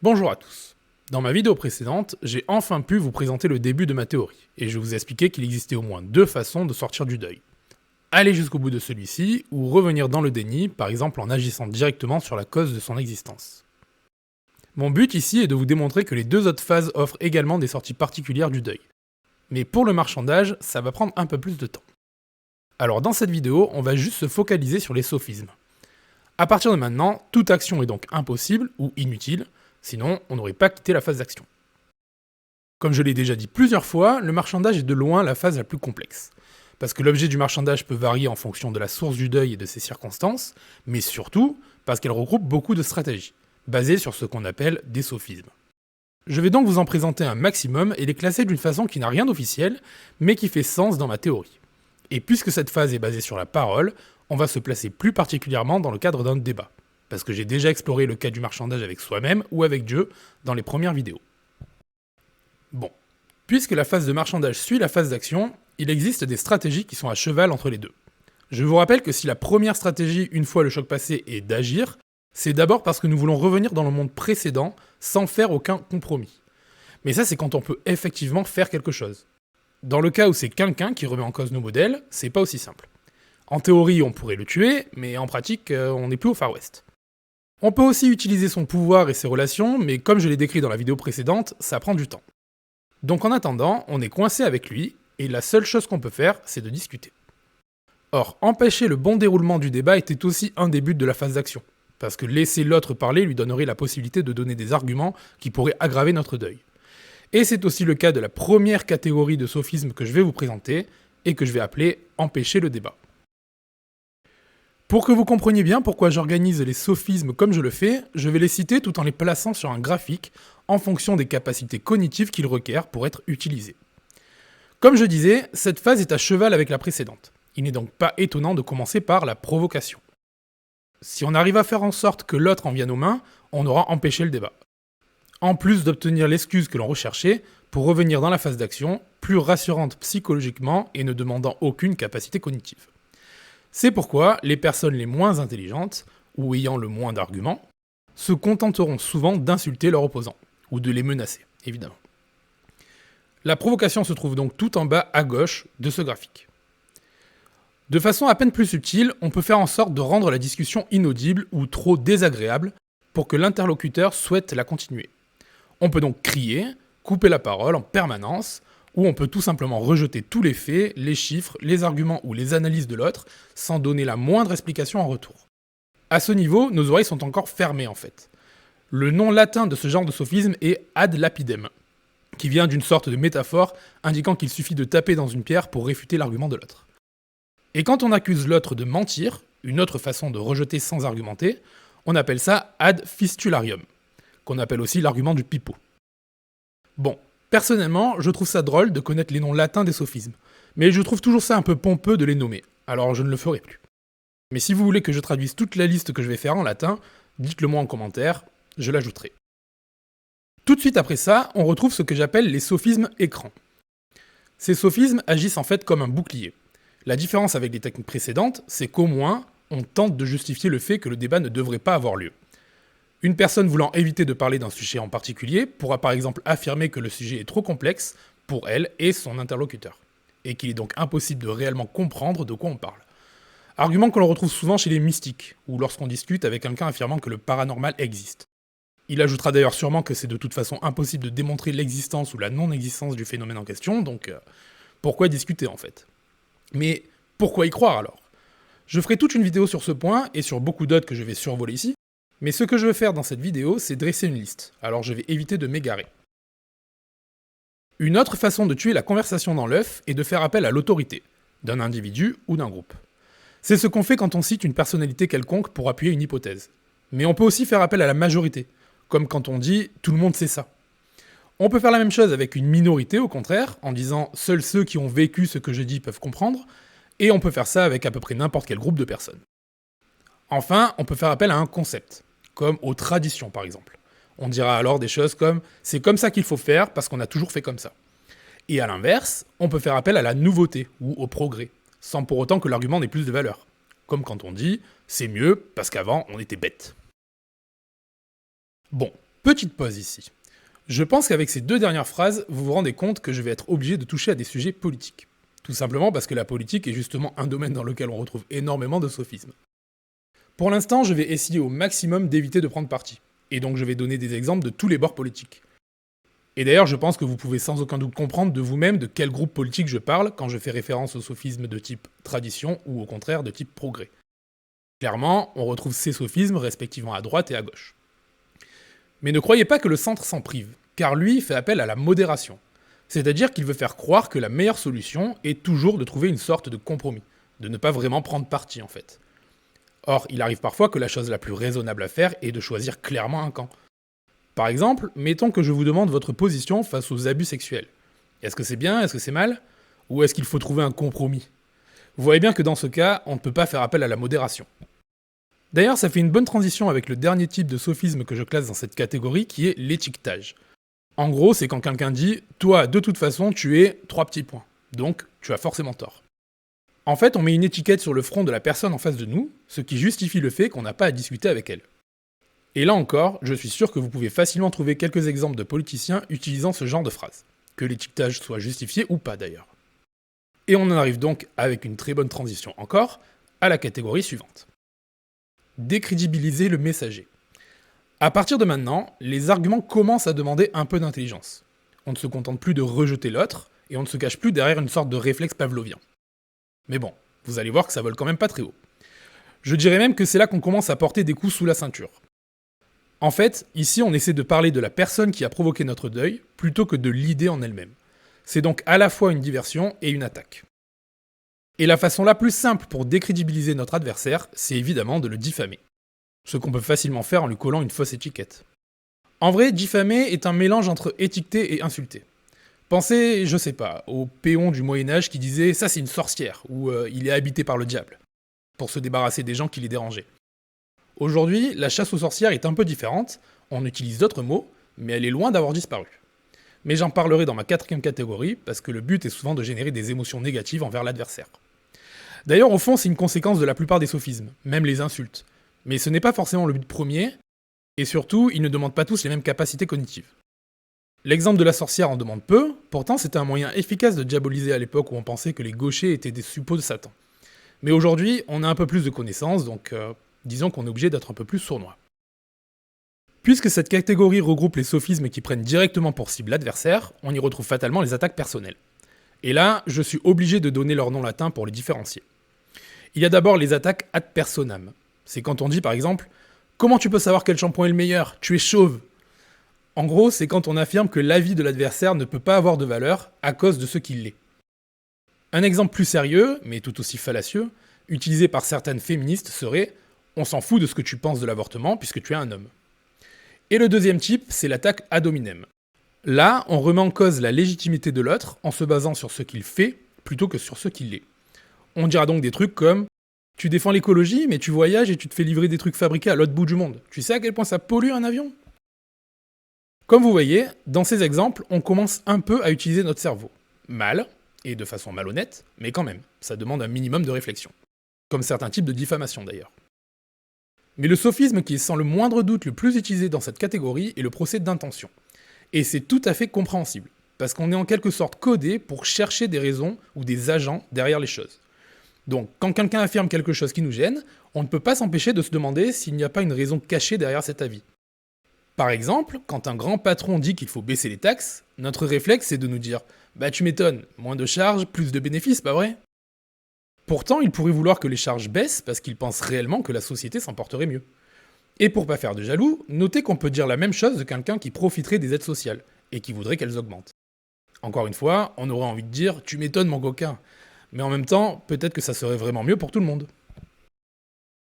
Bonjour à tous. Dans ma vidéo précédente, j'ai enfin pu vous présenter le début de ma théorie, et je vous ai expliqué qu'il existait au moins deux façons de sortir du deuil. Aller jusqu'au bout de celui-ci, ou revenir dans le déni, par exemple en agissant directement sur la cause de son existence. Mon but ici est de vous démontrer que les deux autres phases offrent également des sorties particulières du deuil. Mais pour le marchandage, ça va prendre un peu plus de temps. Alors dans cette vidéo, on va juste se focaliser sur les sophismes. À partir de maintenant, toute action est donc impossible ou inutile, sinon on n'aurait pas quitté la phase d'action. Comme je l'ai déjà dit plusieurs fois, le marchandage est de loin la phase la plus complexe. Parce que l'objet du marchandage peut varier en fonction de la source du deuil et de ses circonstances, mais surtout parce qu'elle regroupe beaucoup de stratégies, basées sur ce qu'on appelle des sophismes. Je vais donc vous en présenter un maximum et les classer d'une façon qui n'a rien d'officiel, mais qui fait sens dans ma théorie. Et puisque cette phase est basée sur la parole, on va se placer plus particulièrement dans le cadre d'un débat. Parce que j'ai déjà exploré le cas du marchandage avec soi-même ou avec Dieu dans les premières vidéos. Bon, puisque la phase de marchandage suit la phase d'action, il existe des stratégies qui sont à cheval entre les deux. Je vous rappelle que si la première stratégie, une fois le choc passé, est d'agir, c'est d'abord parce que nous voulons revenir dans le monde précédent sans faire aucun compromis. Mais ça, c'est quand on peut effectivement faire quelque chose. Dans le cas où c'est quelqu'un qui remet en cause nos modèles, c'est pas aussi simple. En théorie, on pourrait le tuer, mais en pratique, on n'est plus au Far West. On peut aussi utiliser son pouvoir et ses relations, mais comme je l'ai décrit dans la vidéo précédente, ça prend du temps. Donc en attendant, on est coincé avec lui, et la seule chose qu'on peut faire, c'est de discuter. Or, empêcher le bon déroulement du débat était aussi un des buts de la phase d'action, parce que laisser l'autre parler lui donnerait la possibilité de donner des arguments qui pourraient aggraver notre deuil. Et c'est aussi le cas de la première catégorie de sophisme que je vais vous présenter, et que je vais appeler « empêcher le débat ». Pour que vous compreniez bien pourquoi j'organise les sophismes comme je le fais, je vais les citer tout en les plaçant sur un graphique en fonction des capacités cognitives qu'ils requièrent pour être utilisés. Comme je disais, cette phase est à cheval avec la précédente. Il n'est donc pas étonnant de commencer par la provocation. Si on arrive à faire en sorte que l'autre en vienne aux mains, on aura empêché le débat. En plus d'obtenir l'excuse que l'on recherchait, pour revenir dans la phase d'action, plus rassurante psychologiquement et ne demandant aucune capacité cognitive. C'est pourquoi les personnes les moins intelligentes, ou ayant le moins d'arguments, se contenteront souvent d'insulter leurs opposants, ou de les menacer, évidemment. La provocation se trouve donc tout en bas à gauche de ce graphique. De façon à peine plus subtile, on peut faire en sorte de rendre la discussion inaudible ou trop désagréable pour que l'interlocuteur souhaite la continuer. On peut donc crier, couper la parole en permanence, ou on peut tout simplement rejeter tous les faits, les chiffres, les arguments ou les analyses de l'autre, sans donner la moindre explication en retour. À ce niveau, nos oreilles sont encore fermées en fait. Le nom latin de ce genre de sophisme est ad lapidem, qui vient d'une sorte de métaphore indiquant qu'il suffit de taper dans une pierre pour réfuter l'argument de l'autre. Et quand on accuse l'autre de mentir, une autre façon de rejeter sans argumenter, on appelle ça ad fistularium, qu'on appelle aussi l'argument du pipeau. Bon, personnellement, je trouve ça drôle de connaître les noms latins des sophismes, mais je trouve toujours ça un peu pompeux de les nommer, alors je ne le ferai plus. Mais si vous voulez que je traduise toute la liste que je vais faire en latin, dites-le moi en commentaire, je l'ajouterai. Tout de suite après ça, on retrouve ce que j'appelle les sophismes écrans. Ces sophismes agissent en fait comme un bouclier. La différence avec les techniques précédentes, c'est qu'au moins, on tente de justifier le fait que le débat ne devrait pas avoir lieu. Une personne voulant éviter de parler d'un sujet en particulier pourra par exemple affirmer que le sujet est trop complexe pour elle et son interlocuteur, et qu'il est donc impossible de réellement comprendre de quoi on parle. Argument que l'on retrouve souvent chez les mystiques, ou lorsqu'on discute avec quelqu'un affirmant que le paranormal existe. Il ajoutera d'ailleurs sûrement que c'est de toute façon impossible de démontrer l'existence ou la non-existence du phénomène en question, donc pourquoi discuter en fait? Mais pourquoi y croire alors? Je ferai toute une vidéo sur ce point, et sur beaucoup d'autres que je vais survoler ici, mais ce que je veux faire dans cette vidéo, c'est dresser une liste, alors je vais éviter de m'égarer. Une autre façon de tuer la conversation dans l'œuf est de faire appel à l'autorité, d'un individu ou d'un groupe. C'est ce qu'on fait quand on cite une personnalité quelconque pour appuyer une hypothèse. Mais on peut aussi faire appel à la majorité, comme quand on dit « tout le monde sait ça ». On peut faire la même chose avec une minorité, au contraire, en disant « seuls ceux qui ont vécu ce que je dis peuvent comprendre », et on peut faire ça avec à peu près n'importe quel groupe de personnes. Enfin, on peut faire appel à un concept, comme aux traditions par exemple. On dira alors des choses comme « c'est comme ça qu'il faut faire parce qu'on a toujours fait comme ça ». Et à l'inverse, on peut faire appel à la nouveauté ou au progrès, sans pour autant que l'argument n'ait plus de valeur. Comme quand on dit « c'est mieux parce qu'avant on était bête ». Bon, Petite pause ici. Je pense qu'avec ces deux dernières phrases, vous vous rendez compte que je vais être obligé de toucher à des sujets politiques. Tout simplement parce que la politique est justement un domaine dans lequel on retrouve énormément de sophismes. Pour l'instant, je vais essayer au maximum d'éviter de prendre parti. Et donc je vais donner des exemples de tous les bords politiques. Et d'ailleurs, je pense que vous pouvez sans aucun doute comprendre de vous-même de quel groupe politique je parle quand je fais référence aux sophismes de type tradition ou au contraire de type progrès. Clairement, on retrouve ces sophismes respectivement à droite et à gauche. Mais ne croyez pas que le centre s'en prive, car lui fait appel à la modération. C'est-à-dire qu'il veut faire croire que la meilleure solution est toujours de trouver une sorte de compromis, de ne pas vraiment prendre parti en fait. Or, il arrive parfois que la chose la plus raisonnable à faire est de choisir clairement un camp. Par exemple, mettons que je vous demande votre position face aux abus sexuels. Est-ce que c'est bien, est-ce que c'est mal, ou est-ce qu'il faut trouver un compromis? Vous voyez bien que dans ce cas, on ne peut pas faire appel à la modération. D'ailleurs, ça fait une bonne transition avec le dernier type de sophisme que je classe dans cette catégorie, qui est l'étiquetage. En gros, c'est quand quelqu'un dit « toi, de toute façon, tu es 3 petits points, donc tu as forcément tort ». En fait, on met une étiquette sur le front de la personne en face de nous, ce qui justifie le fait qu'on n'a pas à discuter avec elle. Et là encore, je suis sûr que vous pouvez facilement trouver quelques exemples de politiciens utilisant ce genre de phrase, que l'étiquetage soit justifié ou pas d'ailleurs. Et on en arrive donc, avec une très bonne transition encore, à la catégorie suivante. Décrédibiliser le messager. À partir de maintenant, les arguments commencent à demander un peu d'intelligence. On ne se contente plus de rejeter l'autre, et on ne se cache plus derrière une sorte de réflexe pavlovien. Mais bon, vous allez voir que ça vole quand même pas très haut. Je dirais même que c'est là qu'on commence à porter des coups sous la ceinture. En fait, ici on essaie de parler de la personne qui a provoqué notre deuil, plutôt que de l'idée en elle-même. C'est donc à la fois une diversion et une attaque. Et la façon la plus simple pour décrédibiliser notre adversaire, c'est évidemment de le diffamer. Ce qu'on peut facilement faire en lui collant une fausse étiquette. En vrai, diffamer est un mélange entre étiqueter et insulter. Pensez, je sais pas, au péon du Moyen-Âge qui disait « ça c'est une sorcière » ou « il est habité par le diable », pour se débarrasser des gens qui les dérangeaient. Aujourd'hui, la chasse aux sorcières est un peu différente, on utilise d'autres mots, mais elle est loin d'avoir disparu. Mais j'en parlerai dans ma quatrième catégorie, parce que le but est souvent de générer des émotions négatives envers l'adversaire. D'ailleurs, au fond, c'est une conséquence de la plupart des sophismes, même les insultes. Mais ce n'est pas forcément le but premier, et surtout, ils ne demandent pas tous les mêmes capacités cognitives. L'exemple de la sorcière en demande peu, pourtant c'était un moyen efficace de diaboliser à l'époque où on pensait que les gauchers étaient des suppôts de Satan. Mais aujourd'hui, on a un peu plus de connaissances, donc disons qu'on est obligé d'être un peu plus sournois. Puisque cette catégorie regroupe les sophismes qui prennent directement pour cible l'adversaire, on y retrouve fatalement les attaques personnelles. Et là, je suis obligé de donner leur nom latin pour les différencier. Il y a d'abord les attaques ad personam. C'est quand on dit par exemple « Comment tu peux savoir quel shampoing est le meilleur? Tu es chauve !» En gros, c'est quand on affirme que l'avis de l'adversaire ne peut pas avoir de valeur à cause de ce qu'il est. Un exemple plus sérieux, mais tout aussi fallacieux, utilisé par certaines féministes serait « On s'en fout de ce que tu penses de l'avortement puisque tu es un homme ». Et le deuxième type, c'est l'attaque ad hominem. Là, on remet en cause la légitimité de l'autre en se basant sur ce qu'il fait plutôt que sur ce qu'il est. On dira donc des trucs comme « Tu défends l'écologie, mais tu voyages et tu te fais livrer des trucs fabriqués à l'autre bout du monde. Tu sais à quel point ça pollue un avion ?» Comme vous voyez, dans ces exemples, on commence un peu à utiliser notre cerveau. Mal, et de façon malhonnête, mais quand même, ça demande un minimum de réflexion. Comme certains types de diffamation d'ailleurs. Mais le sophisme qui est sans le moindre doute le plus utilisé dans cette catégorie est le procès d'intention. Et c'est tout à fait compréhensible, parce qu'on est en quelque sorte codé pour chercher des raisons ou des agents derrière les choses. Donc, quand quelqu'un affirme quelque chose qui nous gêne, on ne peut pas s'empêcher de se demander s'il n'y a pas une raison cachée derrière cet avis. Par exemple, quand un grand patron dit qu'il faut baisser les taxes, notre réflexe c'est de nous dire « Bah tu m'étonnes, moins de charges, plus de bénéfices, pas vrai ?» Pourtant, il pourrait vouloir que les charges baissent parce qu'il pense réellement que la société s'en porterait mieux. Et pour pas faire de jaloux, notez qu'on peut dire la même chose de quelqu'un qui profiterait des aides sociales, et qui voudrait qu'elles augmentent. Encore une fois, on aurait envie de dire « Tu m'étonnes mon coquin », mais en même temps, peut-être que ça serait vraiment mieux pour tout le monde.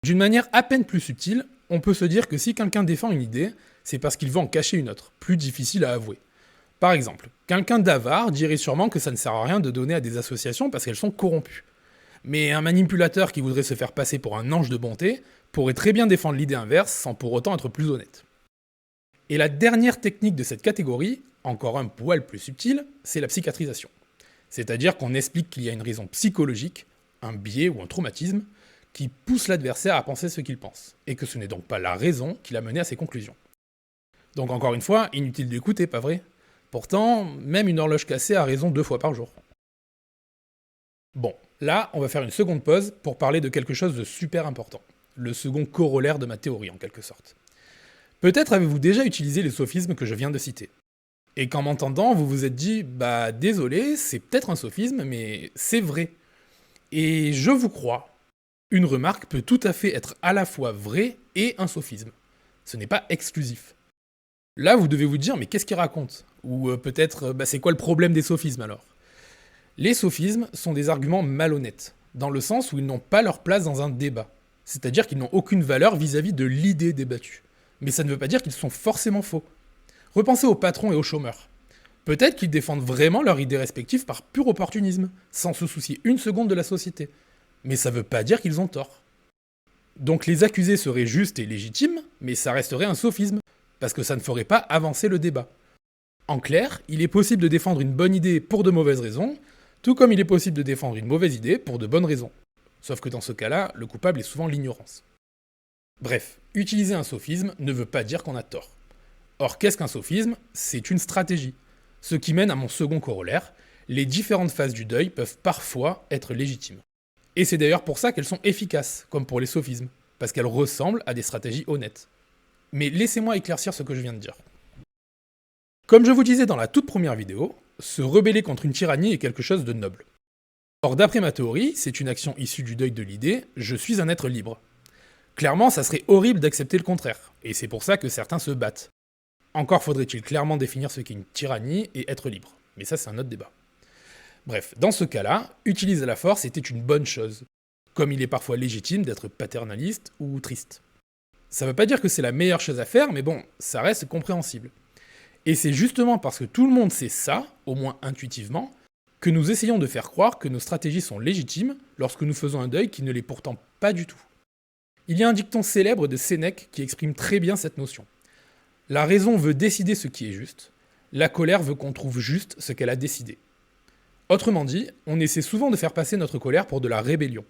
D'une manière à peine plus subtile, on peut se dire que si quelqu'un défend une idée, c'est parce qu'il veut en cacher une autre, plus difficile à avouer. Par exemple, quelqu'un d'avare dirait sûrement que ça ne sert à rien de donner à des associations parce qu'elles sont corrompues. Mais un manipulateur qui voudrait se faire passer pour un ange de bonté pourrait très bien défendre l'idée inverse sans pour autant être plus honnête. Et la dernière technique de cette catégorie, encore un poil plus subtile, c'est la psychiatrisation. C'est-à-dire qu'on explique qu'il y a une raison psychologique, un biais ou un traumatisme, qui pousse l'adversaire à penser ce qu'il pense, et que ce n'est donc pas la raison qui l'a mené à ses conclusions. Donc encore une fois, inutile d'écouter, pas vrai? Pourtant, même une horloge cassée a raison 2 fois par jour. Bon, là, on va faire une seconde pause pour parler de quelque chose de super important. Le second corollaire de ma théorie, en quelque sorte. Peut-être avez-vous déjà utilisé les sophismes que je viens de citer. Et qu'en m'entendant, vous vous êtes dit, bah désolé, c'est peut-être un sophisme, mais c'est vrai. Et je vous crois, une remarque peut tout à fait être à la fois vraie et un sophisme. Ce n'est pas exclusif. Là, vous devez vous dire, mais qu'est-ce qu'il raconte? Ou peut-être, c'est quoi le problème des sophismes alors? Les sophismes sont des arguments malhonnêtes, dans le sens où ils n'ont pas leur place dans un débat. C'est-à-dire qu'ils n'ont aucune valeur vis-à-vis de l'idée débattue. Mais ça ne veut pas dire qu'ils sont forcément faux. Repensez aux patrons et aux chômeurs. Peut-être qu'ils défendent vraiment leur idée respective par pur opportunisme, sans se soucier une seconde de la société. Mais ça veut pas dire qu'ils ont tort. Donc les accusés seraient justes et légitimes, mais ça resterait un sophisme, parce que ça ne ferait pas avancer le débat. En clair, il est possible de défendre une bonne idée pour de mauvaises raisons, tout comme il est possible de défendre une mauvaise idée pour de bonnes raisons. Sauf que dans ce cas-là, le coupable est souvent l'ignorance. Bref, utiliser un sophisme ne veut pas dire qu'on a tort. Or, qu'est-ce qu'un sophisme? C'est une stratégie. Ce qui mène à mon second corollaire, les différentes phases du deuil peuvent parfois être légitimes. Et c'est d'ailleurs pour ça qu'elles sont efficaces, comme pour les sophismes, parce qu'elles ressemblent à des stratégies honnêtes. Mais laissez-moi éclaircir ce que je viens de dire. Comme je vous disais dans la toute première vidéo, se rebeller contre une tyrannie est quelque chose de noble. Or, d'après ma théorie, c'est une action issue du deuil de l'idée « je suis un être libre ». Clairement, ça serait horrible d'accepter le contraire, et c'est pour ça que certains se battent. Encore faudrait-il clairement définir ce qu'est une tyrannie et être libre, mais ça c'est un autre débat. Bref, dans ce cas-là, utiliser la force était une bonne chose, comme il est parfois légitime d'être paternaliste ou triste. Ça veut pas dire que c'est la meilleure chose à faire, mais bon, ça reste compréhensible. Et c'est justement parce que tout le monde sait ça, au moins intuitivement, que nous essayons de faire croire que nos stratégies sont légitimes lorsque nous faisons un deuil qui ne l'est pourtant pas du tout. Il y a un dicton célèbre de Sénèque qui exprime très bien cette notion. La raison veut décider ce qui est juste, la colère veut qu'on trouve juste ce qu'elle a décidé. Autrement dit, on essaie souvent de faire passer notre colère pour de la rébellion.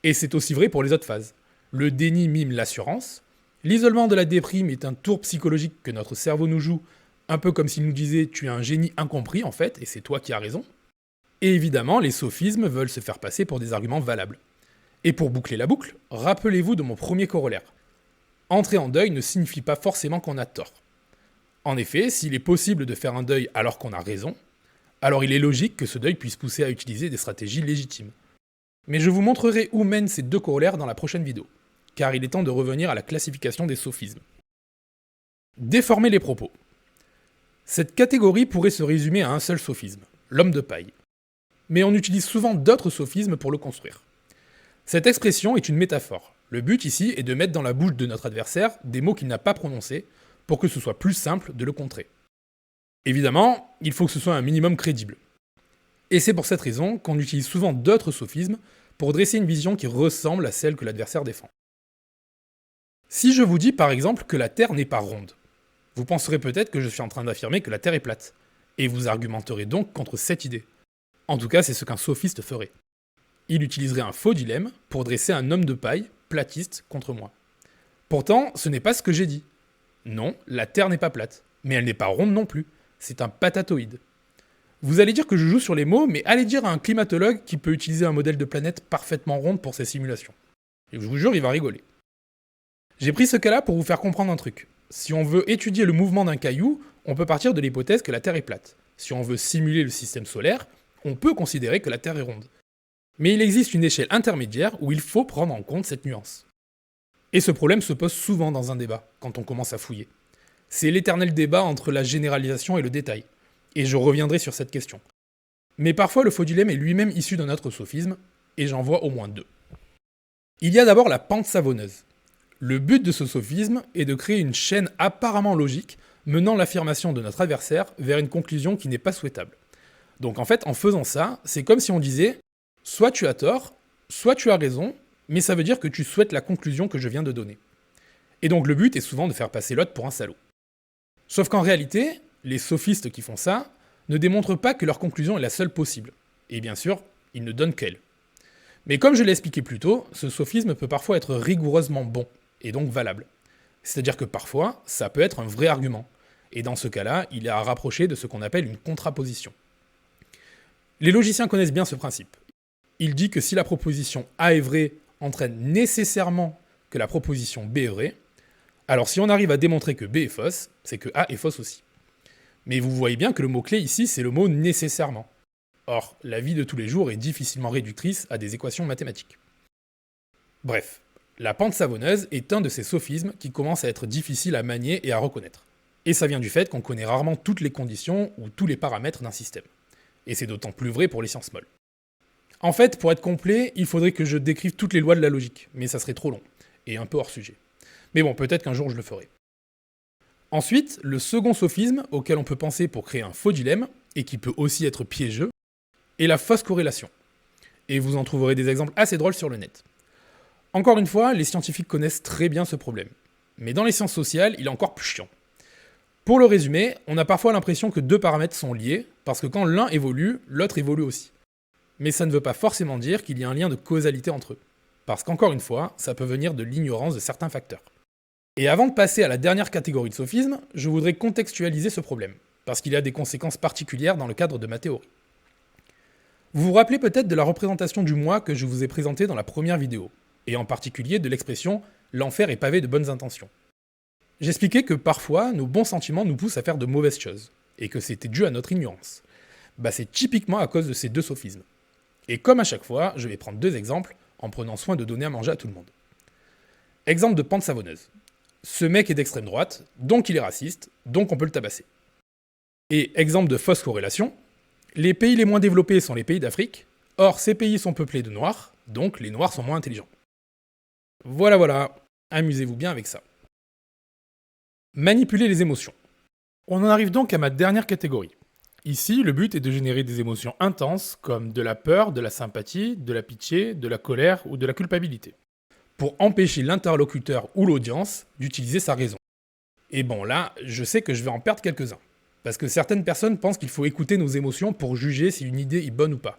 Et c'est aussi vrai pour les autres phases. Le déni mime l'assurance, l'isolement de la déprime est un tour psychologique que notre cerveau nous joue, un peu comme s'il nous disait « tu es un génie incompris en fait, et c'est toi qui as raison ». Et évidemment, les sophismes veulent se faire passer pour des arguments valables. Et pour boucler la boucle, rappelez-vous de mon premier corollaire. Entrer en deuil ne signifie pas forcément qu'on a tort. En effet, s'il est possible de faire un deuil alors qu'on a raison, alors il est logique que ce deuil puisse pousser à utiliser des stratégies légitimes. Mais je vous montrerai où mènent ces deux corollaires dans la prochaine vidéo, car il est temps de revenir à la classification des sophismes. Déformer les propos. Cette catégorie pourrait se résumer à un seul sophisme, l'homme de paille. Mais on utilise souvent d'autres sophismes pour le construire. Cette expression est une métaphore. Le but ici est de mettre dans la bouche de notre adversaire des mots qu'il n'a pas prononcés pour que ce soit plus simple de le contrer. Évidemment, il faut que ce soit un minimum crédible. Et c'est pour cette raison qu'on utilise souvent d'autres sophismes pour dresser une vision qui ressemble à celle que l'adversaire défend. Si je vous dis par exemple que la Terre n'est pas ronde, vous penserez peut-être que je suis en train d'affirmer que la Terre est plate, et vous argumenterez donc contre cette idée. En tout cas, c'est ce qu'un sophiste ferait. Il utiliserait un faux dilemme pour dresser un homme de paille, platiste, contre moi. Pourtant, ce n'est pas ce que j'ai dit. Non, la Terre n'est pas plate, mais elle n'est pas ronde non plus, c'est un patatoïde. Vous allez dire que je joue sur les mots, mais allez dire à un climatologue qui peut utiliser un modèle de planète parfaitement ronde pour ses simulations. Et je vous jure, il va rigoler. J'ai pris ce cas-là pour vous faire comprendre un truc. Si on veut étudier le mouvement d'un caillou, on peut partir de l'hypothèse que la Terre est plate. Si on veut simuler le système solaire, on peut considérer que la Terre est ronde. Mais il existe une échelle intermédiaire où il faut prendre en compte cette nuance. Et ce problème se pose souvent dans un débat, quand on commence à fouiller. C'est l'éternel débat entre la généralisation et le détail. Et je reviendrai sur cette question. Mais parfois le faux dilemme est lui-même issu d'un autre sophisme, et j'en vois au moins deux. Il y a d'abord la pente savonneuse. Le but de ce sophisme est de créer une chaîne apparemment logique menant l'affirmation de notre adversaire vers une conclusion qui n'est pas souhaitable. Donc en fait, en faisant ça, c'est comme si on disait « soit tu as tort, soit tu as raison, mais ça veut dire que tu souhaites la conclusion que je viens de donner. » Et donc le but est souvent de faire passer l'autre pour un salaud. Sauf qu'en réalité, les sophistes qui font ça ne démontrent pas que leur conclusion est la seule possible. Et bien sûr, ils ne donnent qu'elle. Mais comme je l'ai expliqué plus tôt, ce sophisme peut parfois être rigoureusement bon, et donc valable. C'est-à-dire que parfois, ça peut être un vrai argument, Et dans ce cas-là, il est à rapprocher de ce qu'on appelle une contraposition. Les logiciens connaissent bien ce principe. Il dit que si la proposition A est vraie entraîne nécessairement que la proposition B est vraie, alors si on arrive à démontrer que B est fausse, c'est que A est fausse aussi. Mais vous voyez bien que le mot-clé ici, c'est le mot « nécessairement ». Or, la vie de tous les jours est difficilement réductrice à des équations mathématiques. Bref, la pente savonneuse est un de ces sophismes qui commence à être difficile à manier et à reconnaître. Et ça vient du fait qu'on connaît rarement toutes les conditions ou tous les paramètres d'un système. Et c'est d'autant plus vrai pour les sciences molles. En fait, pour être complet, il faudrait que je décrive toutes les lois de la logique, mais ça serait trop long, et un peu hors sujet. Mais bon, peut-être qu'un jour je le ferai. Ensuite, le second sophisme auquel on peut penser pour créer un faux dilemme, et qui peut aussi être piégeux, est la fausse corrélation. Et vous en trouverez des exemples assez drôles sur le net. Encore une fois, les scientifiques connaissent très bien ce problème. Mais dans les sciences sociales, il est encore plus chiant. Pour le résumer, on a parfois l'impression que deux paramètres sont liés, parce que quand l'un évolue, l'autre évolue aussi. Mais ça ne veut pas forcément dire qu'il y a un lien de causalité entre eux. Parce qu'encore une fois, ça peut venir de l'ignorance de certains facteurs. Et avant de passer à la dernière catégorie de sophisme, je voudrais contextualiser ce problème, parce qu'il a des conséquences particulières dans le cadre de ma théorie. Vous vous rappelez peut-être de la représentation du moi que je vous ai présentée dans la première vidéo, et en particulier de l'expression « l'enfer est pavé de bonnes intentions ». J'expliquais que parfois, nos bons sentiments nous poussent à faire de mauvaises choses, et que c'était dû à notre ignorance. C'est typiquement à cause de ces deux sophismes. Et comme à chaque fois, je vais prendre deux exemples, en prenant soin de donner à manger à tout le monde. Exemple de pente savonneuse. Ce mec est d'extrême droite, donc il est raciste, donc on peut le tabasser. Et exemple de fausse corrélation, les pays les moins développés sont les pays d'Afrique, or ces pays sont peuplés de noirs, donc les noirs sont moins intelligents. Voilà, amusez-vous bien avec ça. Manipuler les émotions. On en arrive donc à ma dernière catégorie. Ici, le but est de générer des émotions intenses comme de la peur, de la sympathie, de la pitié, de la colère ou de la culpabilité, pour empêcher l'interlocuteur ou l'audience d'utiliser sa raison. Et bon là, je sais que je vais en perdre quelques-uns. Parce que certaines personnes pensent qu'il faut écouter nos émotions pour juger si une idée est bonne ou pas.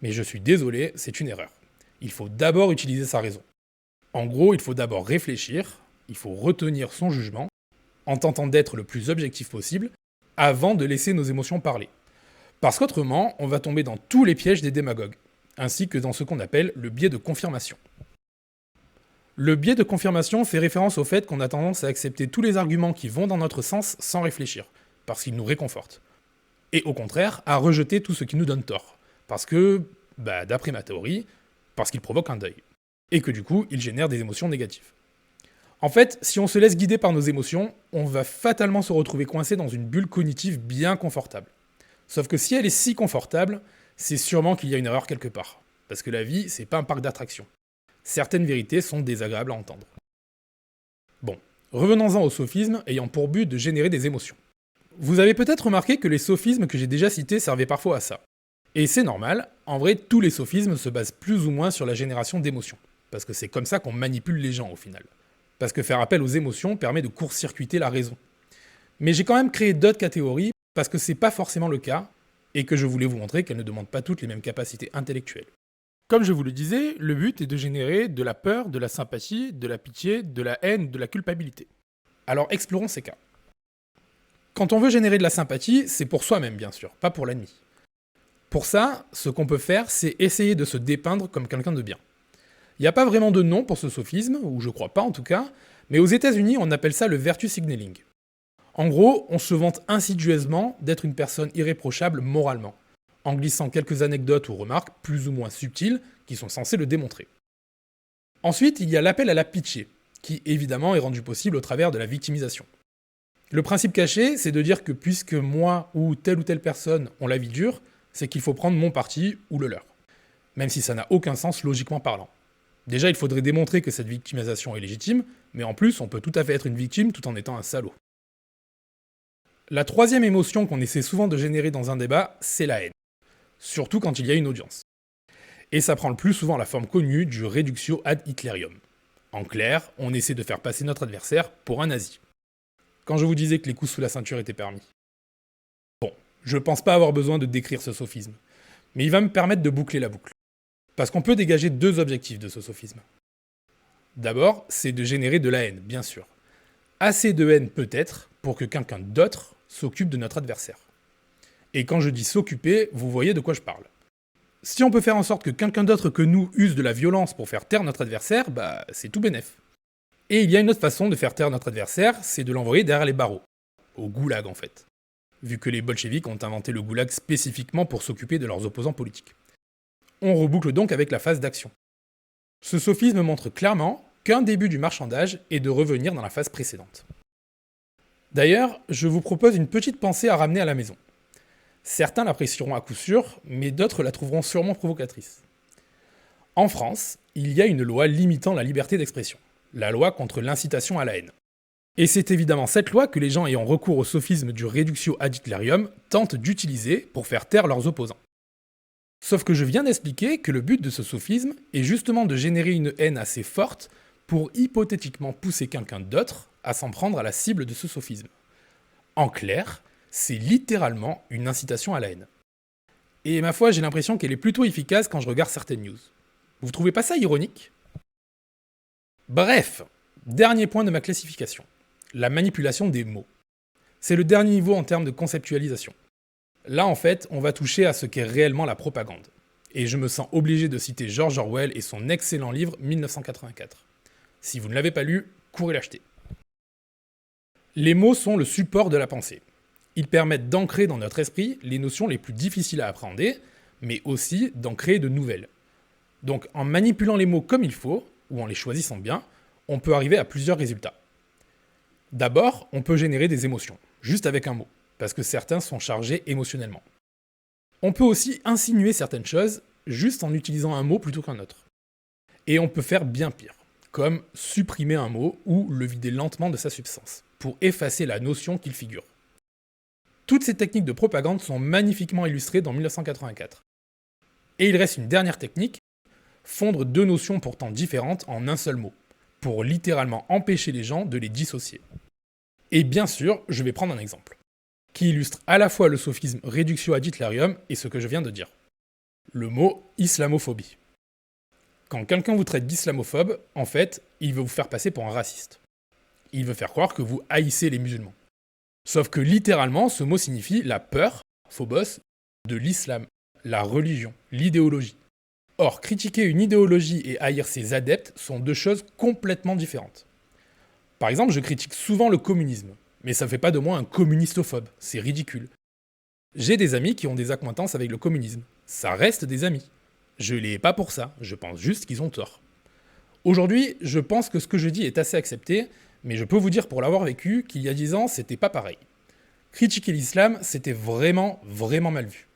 Mais je suis désolé, c'est une erreur. Il faut d'abord utiliser sa raison. En gros, il faut d'abord réfléchir, il faut retenir son jugement, en tentant d'être le plus objectif possible, avant de laisser nos émotions parler. Parce qu'autrement, on va tomber dans tous les pièges des démagogues, ainsi que dans ce qu'on appelle le biais de confirmation. Le biais de confirmation fait référence au fait qu'on a tendance à accepter tous les arguments qui vont dans notre sens sans réfléchir, parce qu'ils nous réconfortent. Et au contraire, à rejeter tout ce qui nous donne tort, parce que, d'après ma théorie, parce qu'il provoque un deuil. Et que du coup, il génère des émotions négatives. En fait, si on se laisse guider par nos émotions, on va fatalement se retrouver coincé dans une bulle cognitive bien confortable. Sauf que si elle est si confortable, c'est sûrement qu'il y a une erreur quelque part. Parce que la vie, c'est pas un parc d'attractions. Certaines vérités sont désagréables à entendre. Bon, revenons-en aux sophismes ayant pour but de générer des émotions. Vous avez peut-être remarqué que les sophismes que j'ai déjà cités servaient parfois à ça. Et c'est normal, en vrai, tous les sophismes se basent plus ou moins sur la génération d'émotions. Parce que c'est comme ça qu'on manipule les gens au final. Parce que faire appel aux émotions permet de court-circuiter la raison. Mais j'ai quand même créé d'autres catégories, parce que c'est pas forcément le cas, et que je voulais vous montrer qu'elles ne demandent pas toutes les mêmes capacités intellectuelles. Comme je vous le disais, le but est de générer de la peur, de la sympathie, de la pitié, de la haine, de la culpabilité. Alors explorons ces cas. Quand on veut générer de la sympathie, c'est pour soi-même bien sûr, pas pour l'ennemi. Pour ça, ce qu'on peut faire, c'est essayer de se dépeindre comme quelqu'un de bien. Il n'y a pas vraiment de nom pour ce sophisme, ou je crois pas en tout cas, mais aux États-Unis on appelle ça le virtue signaling. En gros, on se vante insidieusement d'être une personne irréprochable moralement, en glissant quelques anecdotes ou remarques plus ou moins subtiles qui sont censées le démontrer. Ensuite, il y a l'appel à la pitié, qui évidemment est rendu possible au travers de la victimisation. Le principe caché, c'est de dire que puisque moi ou telle personne ont la vie dure, c'est qu'il faut prendre mon parti ou le leur. Même si ça n'a aucun sens logiquement parlant. Déjà, il faudrait démontrer que cette victimisation est légitime, mais en plus, on peut tout à fait être une victime tout en étant un salaud. La troisième émotion qu'on essaie souvent de générer dans un débat, c'est la haine. Surtout quand il y a une audience. Et ça prend le plus souvent la forme connue du reductio ad Hitlerium. En clair, on essaie de faire passer notre adversaire pour un nazi. Quand je vous disais que les coups sous la ceinture étaient permis. Bon, je pense pas avoir besoin de décrire ce sophisme, mais il va me permettre de boucler la boucle. Parce qu'on peut dégager deux objectifs de ce sophisme. D'abord, c'est de générer de la haine, bien sûr. Assez de haine peut-être pour que quelqu'un d'autre s'occupe de notre adversaire. Et quand je dis s'occuper, vous voyez de quoi je parle. Si on peut faire en sorte que quelqu'un d'autre que nous use de la violence pour faire taire notre adversaire, bah c'est tout bénef. Et il y a une autre façon de faire taire notre adversaire, c'est de l'envoyer derrière les barreaux. Au goulag en fait. Vu que les bolcheviks ont inventé le goulag spécifiquement pour s'occuper de leurs opposants politiques. On reboucle donc avec la phase d'action. Ce sophisme montre clairement qu'un début du marchandage est de revenir dans la phase précédente. D'ailleurs, je vous propose une petite pensée à ramener à la maison. Certains l'apprécieront à coup sûr, mais d'autres la trouveront sûrement provocatrice. En France, il y a une loi limitant la liberté d'expression, la loi contre l'incitation à la haine. Et c'est évidemment cette loi que les gens ayant recours au sophisme du reductio ad Hitlerium tentent d'utiliser pour faire taire leurs opposants. Sauf que je viens d'expliquer que le but de ce sophisme est justement de générer une haine assez forte pour hypothétiquement pousser quelqu'un d'autre à s'en prendre à la cible de ce sophisme. En clair, c'est littéralement une incitation à la haine. Et ma foi, j'ai l'impression qu'elle est plutôt efficace quand je regarde certaines news. Vous trouvez pas ça ironique ? Bref, dernier point de ma classification. La manipulation des mots. C'est le dernier niveau en termes de conceptualisation. Là, en fait, on va toucher à ce qu'est réellement la propagande. Et je me sens obligé de citer George Orwell et son excellent livre 1984. Si vous ne l'avez pas lu, courez l'acheter. Les mots sont le support de la pensée. Ils permettent d'ancrer dans notre esprit les notions les plus difficiles à appréhender, mais aussi d'en créer de nouvelles. Donc en manipulant les mots comme il faut, ou en les choisissant bien, on peut arriver à plusieurs résultats. D'abord, on peut générer des émotions, juste avec un mot, parce que certains sont chargés émotionnellement. On peut aussi insinuer certaines choses, juste en utilisant un mot plutôt qu'un autre. Et on peut faire bien pire, comme supprimer un mot ou le vider lentement de sa substance, pour effacer la notion qu'il figure. Toutes ces techniques de propagande sont magnifiquement illustrées dans 1984. Et il reste une dernière technique, fondre deux notions pourtant différentes en un seul mot, pour littéralement empêcher les gens de les dissocier. Et bien sûr, je vais prendre un exemple, qui illustre à la fois le sophisme reductio ad Hitlerium et ce que je viens de dire. Le mot islamophobie. Quand quelqu'un vous traite d'islamophobe, en fait, il veut vous faire passer pour un raciste. Il veut faire croire que vous haïssez les musulmans. Sauf que littéralement, ce mot signifie la peur, phobos, de l'islam, la religion, l'idéologie. Or, critiquer une idéologie et haïr ses adeptes sont deux choses complètement différentes. Par exemple, je critique souvent le communisme, mais ça ne fait pas de moi un communistophobe, c'est ridicule. J'ai des amis qui ont des accointances avec le communisme, ça reste des amis. Je les hais pas pour ça, je pense juste qu'ils ont tort. Aujourd'hui, je pense que ce que je dis est assez accepté, mais je peux vous dire pour l'avoir vécu qu'il y a 10 ans, c'était pas pareil. Critiquer l'islam, c'était vraiment mal vu.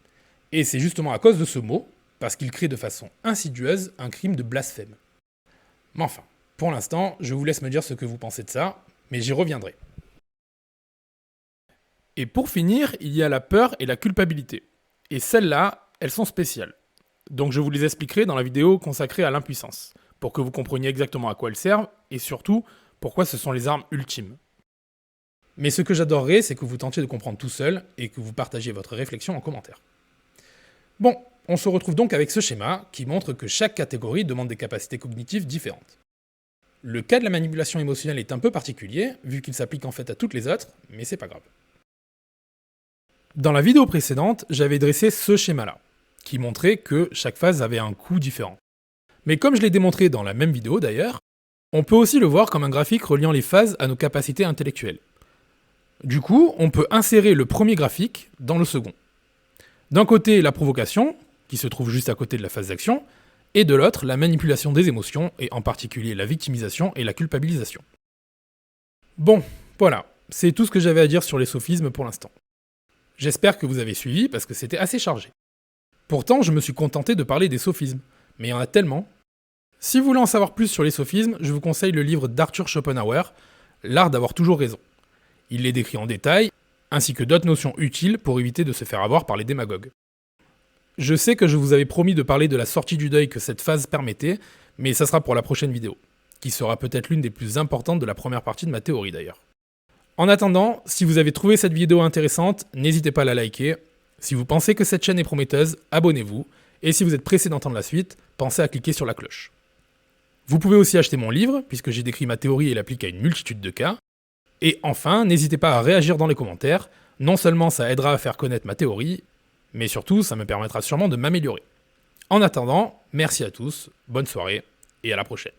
Et c'est justement à cause de ce mot, parce qu'il crée de façon insidieuse un crime de blasphème. Mais enfin, pour l'instant, je vous laisse me dire ce que vous pensez de ça, mais j'y reviendrai. Et pour finir, il y a la peur et la culpabilité. Et celles-là, elles sont spéciales. Donc je vous les expliquerai dans la vidéo consacrée à l'impuissance, pour que vous compreniez exactement à quoi elles servent, et surtout, pourquoi ce sont les armes ultimes. Mais ce que j'adorerais, c'est que vous tentiez de comprendre tout seul, et que vous partagiez votre réflexion en commentaire. Bon, on se retrouve donc avec ce schéma, qui montre que chaque catégorie demande des capacités cognitives différentes. Le cas de la manipulation émotionnelle est un peu particulier, vu qu'il s'applique en fait à toutes les autres, mais c'est pas grave. Dans la vidéo précédente, j'avais dressé ce schéma-là, qui montrait que chaque phase avait un coût différent. Mais comme je l'ai démontré dans la même vidéo d'ailleurs, on peut aussi le voir comme un graphique reliant les phases à nos capacités intellectuelles. Du coup, on peut insérer le premier graphique dans le second. D'un côté, la provocation, qui se trouve juste à côté de la phase d'action, et de l'autre, la manipulation des émotions, et en particulier la victimisation et la culpabilisation. Bon, voilà, c'est tout ce que j'avais à dire sur les sophismes pour l'instant. J'espère que vous avez suivi, parce que c'était assez chargé. Pourtant, je me suis contenté de parler des sophismes, mais il y en a tellement. Si vous voulez en savoir plus sur les sophismes, je vous conseille le livre d'Arthur Schopenhauer, L'art d'avoir toujours raison. Il les décrit en détail, ainsi que d'autres notions utiles pour éviter de se faire avoir par les démagogues. Je sais que je vous avais promis de parler de la sortie du deuil que cette phase permettait, mais ça sera pour la prochaine vidéo, qui sera peut-être l'une des plus importantes de la première partie de ma théorie d'ailleurs. En attendant, si vous avez trouvé cette vidéo intéressante, n'hésitez pas à la liker. Si vous pensez que cette chaîne est prometteuse, abonnez-vous. Et si vous êtes pressé d'entendre la suite, pensez à cliquer sur la cloche. Vous pouvez aussi acheter mon livre, puisque j'ai décrit ma théorie et l'applique à une multitude de cas. Et enfin, n'hésitez pas à réagir dans les commentaires, Non seulement ça aidera à faire connaître ma théorie, mais surtout ça me permettra sûrement de m'améliorer. En attendant, merci à tous, bonne soirée, et à la prochaine.